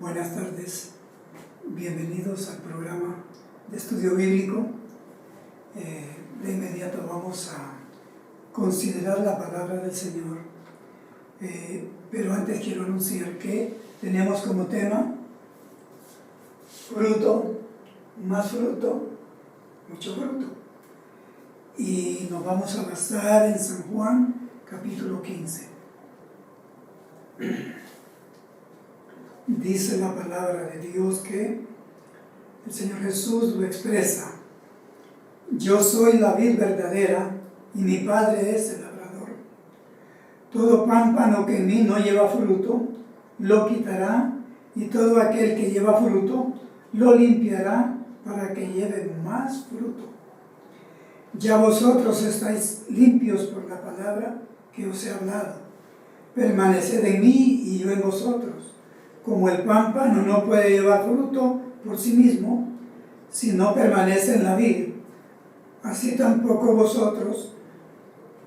Buenas tardes, bienvenidos al programa de estudio bíblico. De inmediato vamos a considerar la palabra del Señor, pero antes quiero anunciar que tenemos como tema fruto, más fruto, mucho fruto. Y nos vamos a basar en San Juan, capítulo 15. Dice la palabra de Dios que el Señor Jesús lo expresa: yo soy la vid verdadera y mi Padre es el labrador. Todo pámpano que en mí no lleva fruto, lo quitará, y todo aquel que lleva fruto, lo limpiará para que lleve más fruto. Ya vosotros estáis limpios por la palabra que os he hablado. Permaneced en mí y yo en vosotros. Como el pámpano no puede llevar fruto por sí mismo, si no permanece en la vid, así tampoco vosotros,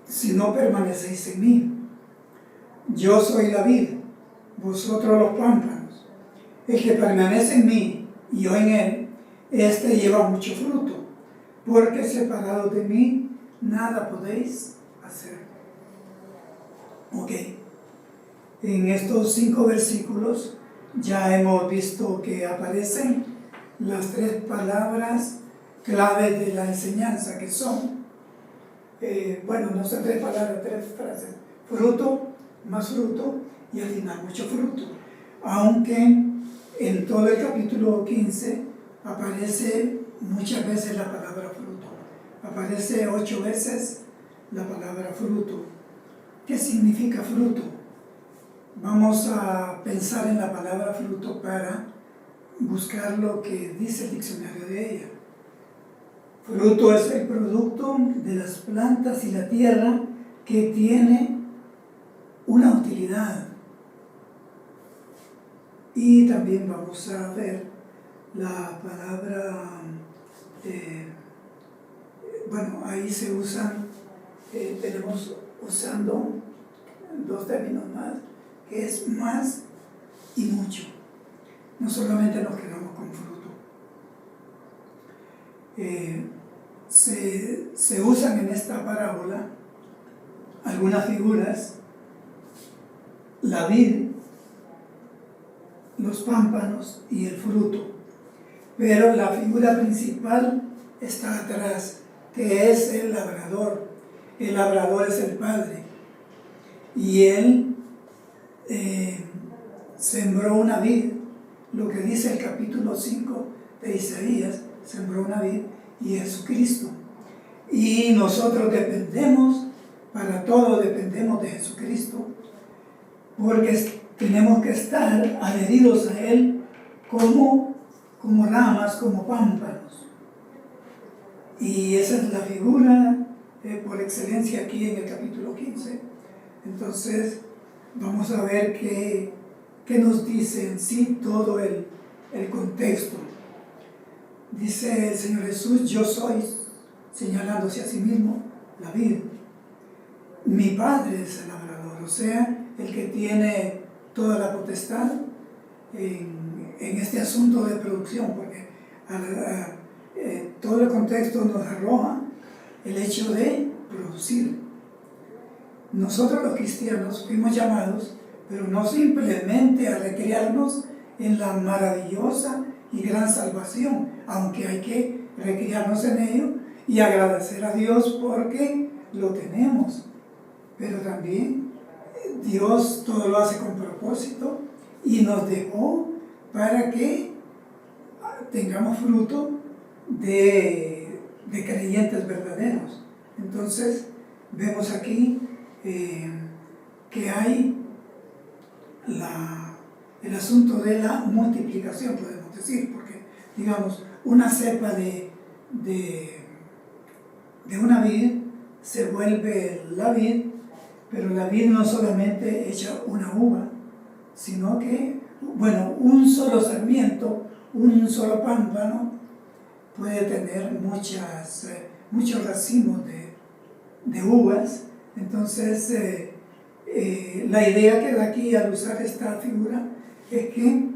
si no permanecéis en mí. Yo soy la vid, vosotros los pámpanos. El que permanece en mí y yo en él, éste lleva mucho fruto, porque separados de mí, nada podéis hacer. Ok. En estos 5 versículos ya hemos visto que aparecen las 3 palabras claves de la enseñanza, que son, no son 3 palabras, 3 frases: fruto, más fruto y al final mucho fruto. Aunque en todo el capítulo 15 aparece muchas veces la palabra fruto. Aparece 8 veces la palabra fruto. ¿Qué significa fruto? Vamos a pensar en la palabra fruto para buscar lo que dice el diccionario de ella. Fruto es el producto de las plantas y la tierra que tiene una utilidad. Y también vamos a ver la palabra, ahí se usan, tenemos usando 2 términos más, que es más y mucho. No solamente nos quedamos con fruto. Se usan en esta parábola algunas figuras: la vid, los pámpanos y el fruto. Pero la figura principal está atrás, que es el labrador. El labrador es el Padre. Y él sembró una vid, lo que dice el capítulo 5 de Isaías: sembró una vid, y Jesucristo. Y nosotros dependemos, para todo dependemos de Jesucristo, porque tenemos que estar adheridos a Él como ramas, como pámpanos. Y esa es la figura por excelencia aquí en el capítulo 15. Entonces vamos a ver qué nos dice en sí todo el contexto. Dice el Señor Jesús: yo soy, señalándose a sí mismo, la vid. Mi Padre es el labrador, o sea, el que tiene toda la potestad en este asunto de producción, porque todo el contexto nos arroja el hecho de producir. Nosotros los cristianos fuimos llamados, pero no simplemente a recrearnos en la maravillosa y gran salvación, aunque hay que recrearnos en ello y agradecer a Dios porque lo tenemos. Pero también Dios todo lo hace con propósito y nos dejó para que tengamos fruto de creyentes verdaderos. Entonces vemos aquí que hay el asunto de la multiplicación, podemos decir, porque digamos, una cepa de una vid se vuelve la vid, pero la vid no solamente echa una uva, sino que, un solo sarmiento, un solo pámpano puede tener muchos racimos de uvas. Entonces, la idea que da aquí al usar esta figura es que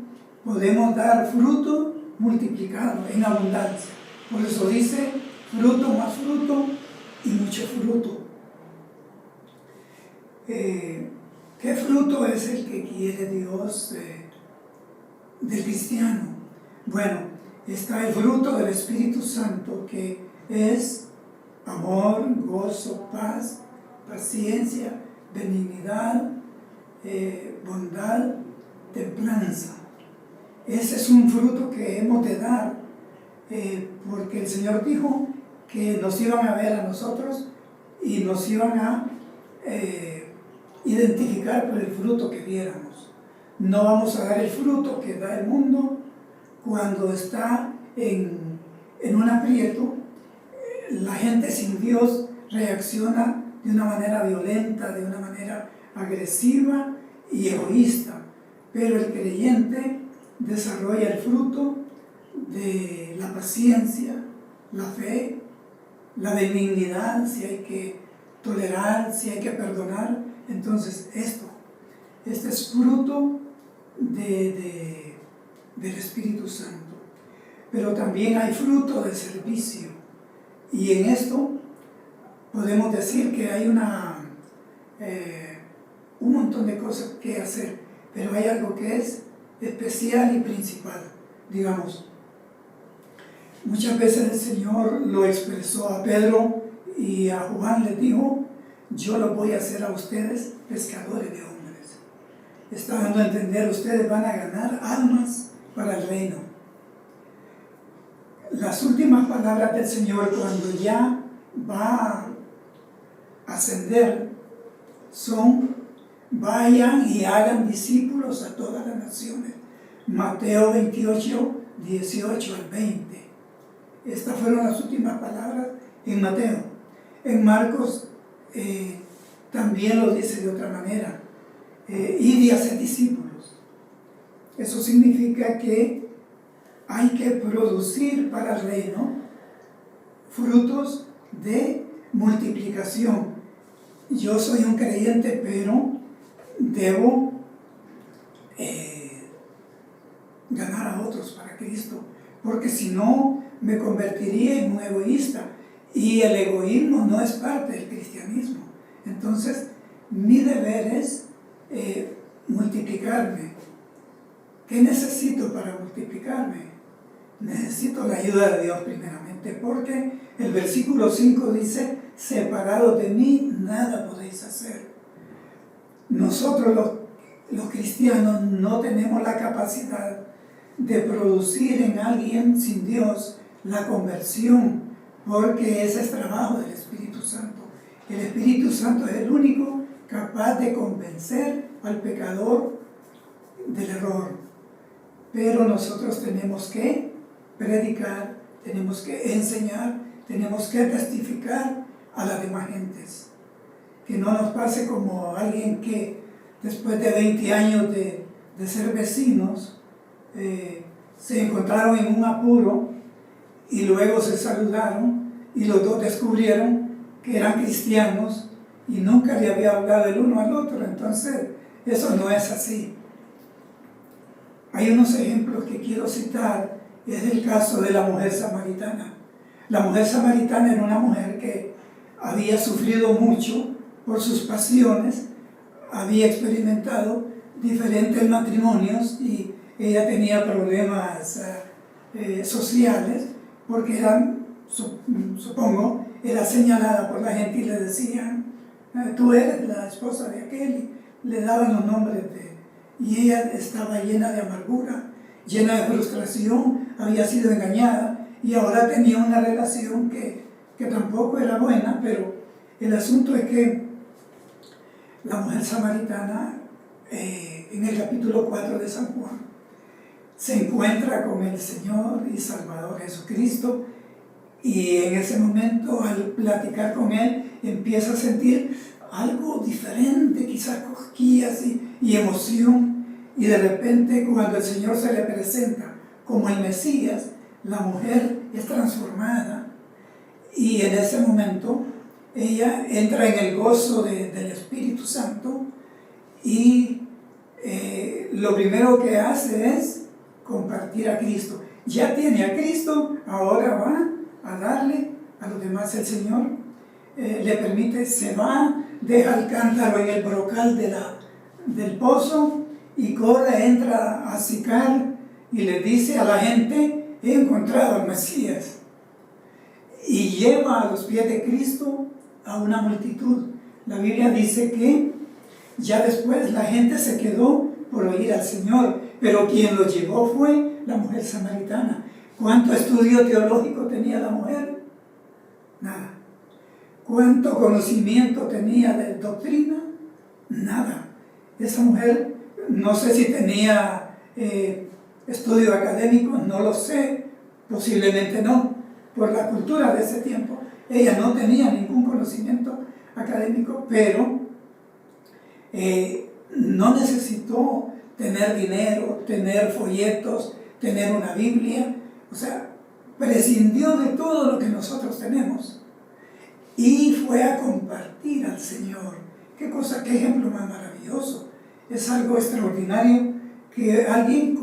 podemos dar fruto multiplicado en abundancia. Por eso dice fruto más fruto y mucho fruto. ¿Qué fruto es el que quiere Dios del cristiano? Bueno, está el fruto del Espíritu Santo, que es amor, gozo, paz, paciencia, benignidad, bondad, templanza. Ese es un fruto que hemos de dar, porque el Señor dijo que nos iban a ver a nosotros y nos iban a identificar por el fruto que diéramos. No vamos a dar el fruto que da el mundo cuando está en un aprieto. La gente sin Dios reacciona de una manera violenta, de una manera agresiva y egoísta, pero el creyente desarrolla el fruto de la paciencia, la fe, la benignidad, si hay que tolerar, si hay que perdonar. Entonces este es fruto del Espíritu Santo. Pero también hay fruto de servicio, y en esto podemos decir que hay un montón de cosas que hacer, pero hay algo que es especial y principal. Digamos, muchas veces el Señor lo expresó a Pedro y a Juan, les dijo: yo los voy a hacer a ustedes pescadores de hombres. Está dando a entender, ustedes van a ganar almas para el reino. Las últimas palabras del Señor cuando ya va a ascender son: vayan y hagan discípulos a todas las naciones. Mateo 28, 18 al 20. Estas fueron las últimas palabras en Mateo. En Marcos también lo dice de otra manera: id y hacer discípulos. Eso significa que hay que producir para el reino frutos de multiplicación. Yo soy un creyente, pero debo ganar a otros para Cristo, porque si no me convertiría en un egoísta, y el egoísmo no es parte del cristianismo. Entonces mi deber es multiplicarme. ¿Qué necesito para multiplicarme? Necesito la ayuda de Dios primeramente, porque el versículo 5 dice: separados de mí nada podéis hacer. Nosotros los cristianos no tenemos la capacidad de producir en alguien sin Dios la conversión, porque ese es trabajo del Espíritu Santo. El Espíritu Santo es el único capaz de convencer al pecador del error. Pero nosotros tenemos que predicar, tenemos que enseñar, tenemos que testificar a las demás gentes. Que no nos pase como alguien que después de 20 años de ser vecinos, se encontraron en un apuro y luego se saludaron y los dos descubrieron que eran cristianos y nunca le había hablado el uno al otro. Entonces eso no es así. Hay unos ejemplos que quiero citar. Es el caso de la mujer samaritana. La mujer samaritana era una mujer que había sufrido mucho por sus pasiones, había experimentado diferentes matrimonios y ella tenía problemas sociales, porque supongo, era señalada por la gente y le decían: tú eres la esposa de aquel, y le daban los nombres y ella estaba llena de amargura, llena de frustración, había sido engañada y ahora tenía una relación que tampoco era buena. Pero el asunto es que la mujer samaritana, en el capítulo 4 de San Juan, se encuentra con el Señor y Salvador Jesucristo, y en ese momento, al platicar con Él, empieza a sentir algo diferente, quizás cosquillas y emoción, y de repente, cuando el Señor se le presenta como el Mesías, la mujer es transformada, y en ese momento ella entra en el gozo del Espíritu Santo, y lo primero que hace es compartir a Cristo. Ya tiene a Cristo, ahora va a darle a los demás. El Señor le permite, se va, deja el cántaro en el brocal del pozo y corre, entra a Sicar y le dice a la gente: he encontrado al Mesías. Y lleva a los pies de Cristo a una multitud. La Biblia dice que ya después la gente se quedó por oír al Señor, pero quien lo llevó fue la mujer samaritana. ¿Cuánto estudio teológico tenía la mujer? Nada. ¿Cuánto conocimiento tenía de doctrina? Nada. Esa mujer, no sé si tenía estudio académico, no lo sé, posiblemente no, por la cultura de ese tiempo. Ella no tenía ningún conocimiento académico, pero no necesitó tener dinero, tener folletos, tener una Biblia. O sea, prescindió de todo lo que nosotros tenemos y fue a compartir al Señor. Qué cosa, qué ejemplo más maravilloso. Es algo extraordinario que alguien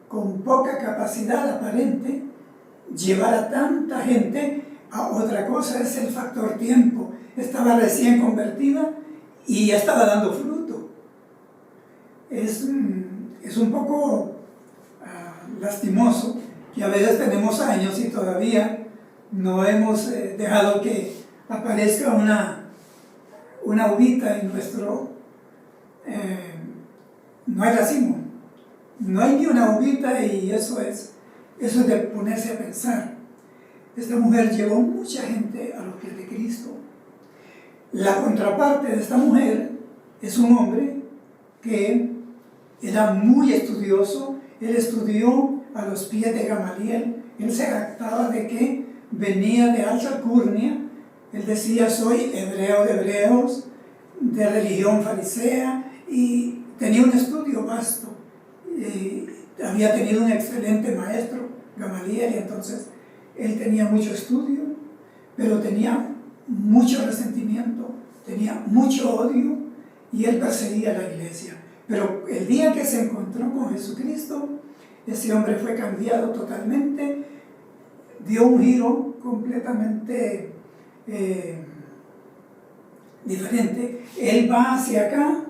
con poca capacidad aparente llevara a tanta gente a otra cosa. Es el factor tiempo. Estaba recién convertida y ya estaba dando fruto. Es un poco lastimoso que a veces tenemos años y todavía no hemos dejado que aparezca una uvita en nuestro... no hay racimo, no hay ni una uvita, y eso es de ponerse a pensar. Esta mujer llevó mucha gente a los pies de Cristo. La contraparte de esta mujer es un hombre que era muy estudioso. Él estudió a los pies de Gamaliel. Él se jactaba de que venía de alta alcurnia. Él decía: soy hebreo de hebreos, de religión farisea, y tenía un estudio vasto. Había tenido un excelente maestro, Gamaliel, y entonces él tenía mucho estudio, pero tenía mucho resentimiento, tenía mucho odio, y él perseguía a la iglesia. Pero el día que se encontró con Jesucristo, ese hombre fue cambiado totalmente, dio un giro completamente diferente. Él va hacia acá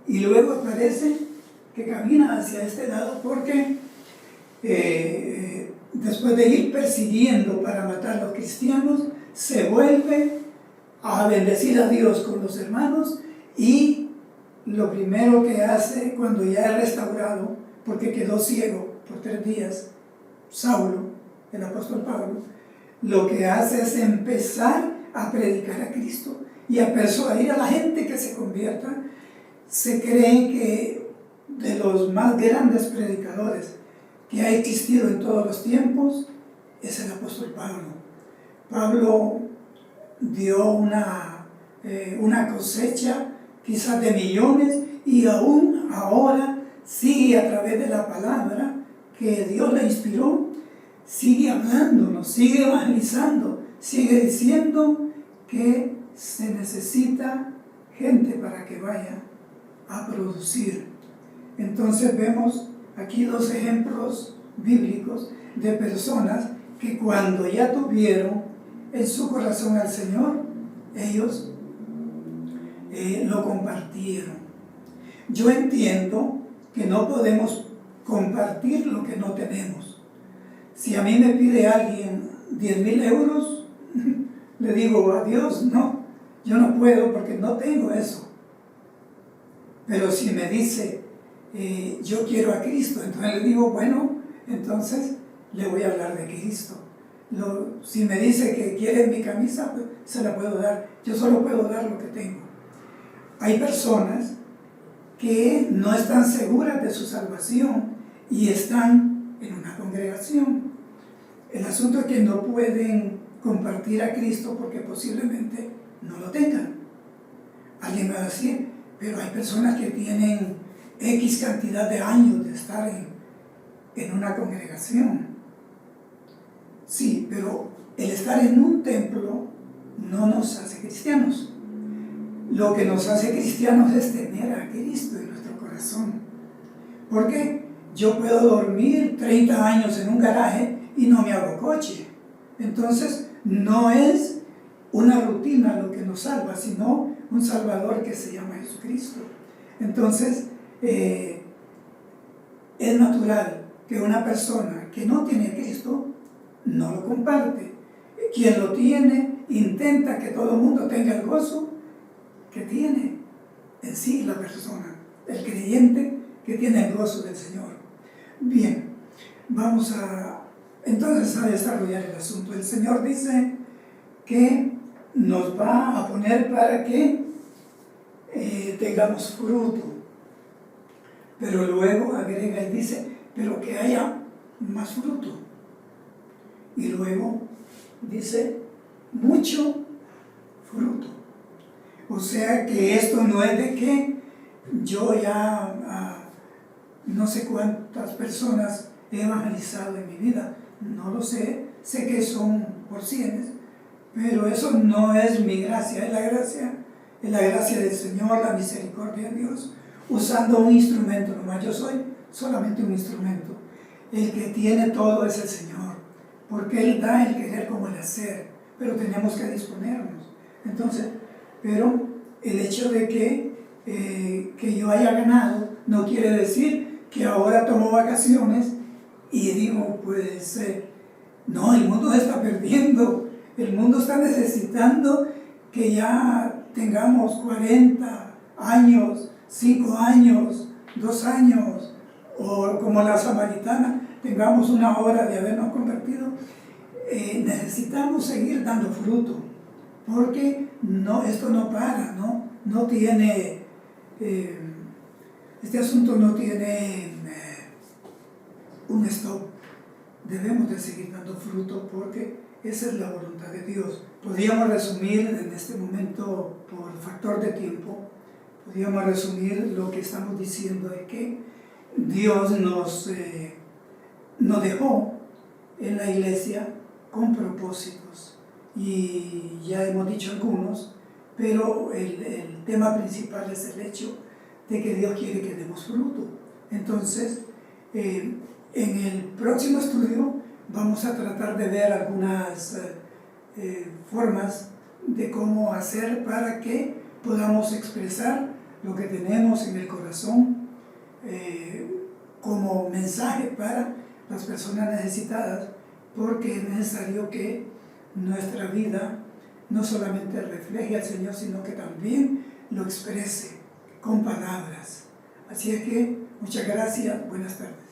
y luego parece que camina hacia este lado, porque después de ir persiguiendo para matar a los cristianos, se vuelve a bendecir a Dios con los hermanos, y lo primero que hace cuando ya es restaurado, porque quedó ciego por 3 días, Saulo, el apóstol Pablo, lo que hace es empezar a predicar a Cristo y a persuadir a la gente que se convierta. Se cree que de los más grandes predicadores que ha existido en todos los tiempos es el apóstol Pablo. Pablo dio una cosecha quizás de millones, y aún ahora sigue, a través de la palabra que Dios le inspiró, sigue hablándonos, sigue evangelizando, sigue diciendo que se necesita gente para que vaya a producir. Entonces vemos aquí 2 ejemplos bíblicos de personas que cuando ya tuvieron en su corazón al Señor, ellos lo compartieron. Yo entiendo que no podemos compartir lo que no tenemos. Si a mí me pide alguien 10,000 euros, le digo: adiós, no, yo no puedo porque no tengo eso. Pero si me dice: yo quiero a Cristo, entonces le digo: bueno, entonces le voy a hablar de Cristo. Si me dice que quiere mi camisa, pues se la puedo dar. Yo solo puedo dar lo que tengo. Hay personas que no están seguras de su salvación y están en una congregación. El asunto es que no pueden compartir a Cristo porque posiblemente no lo tengan. Alguien me va a decir: pero hay personas que tienen X cantidad de años de estar en una congregación. Sí, pero el estar en un templo no nos hace cristianos. Lo que nos hace cristianos es tener a Cristo en nuestro corazón. Porque yo puedo dormir 30 años en un garaje y no me hago coche. Entonces, no es una rutina lo que nos salva, sino un Salvador que se llama Jesucristo. Entonces, es natural que una persona que no tiene a Cristo no lo comparte. Quien lo tiene intenta que todo el mundo tenga el gozo que tiene en sí la persona, el creyente que tiene el gozo del Señor. Bien, vamos entonces a desarrollar el asunto. El Señor dice que nos va a poner para que tengamos fruto, pero luego agrega y dice, pero que haya más fruto. Y luego dice, mucho fruto. O sea que esto no es de que yo ya no sé cuántas personas he evangelizado en mi vida, no lo sé, sé que son por cienes, pero eso no es mi gracia, es la gracia del Señor, la misericordia de Dios, usando un instrumento nomás. Yo soy solamente un instrumento. El que tiene todo es el Señor, porque Él da el querer como el hacer, pero tenemos que disponernos. Entonces, pero el hecho de que yo haya ganado no quiere decir que ahora tomo vacaciones y digo, pues, no, el mundo se está perdiendo, el mundo está necesitando que ya tengamos 40 años, 5 años, 2 años, o como la samaritana, tengamos 1 hora de habernos convertido. Necesitamos seguir dando fruto, porque esto no para, no tiene, este asunto no tiene un stop. Debemos de seguir dando fruto porque esa es la voluntad de Dios. Podríamos resumir en este momento, por factor de tiempo, podríamos resumir lo que estamos diciendo de que Dios nos dejó en la iglesia con propósitos. Y ya hemos dicho algunos, pero el tema principal es el hecho de que Dios quiere que demos fruto. Entonces, en el próximo estudio vamos a tratar de ver algunas formas de cómo hacer para que podamos expresar lo que tenemos en el corazón como mensaje para las personas necesitadas, porque es necesario que nuestra vida no solamente refleje al Señor, sino que también lo exprese con palabras. Así es que muchas gracias, buenas tardes.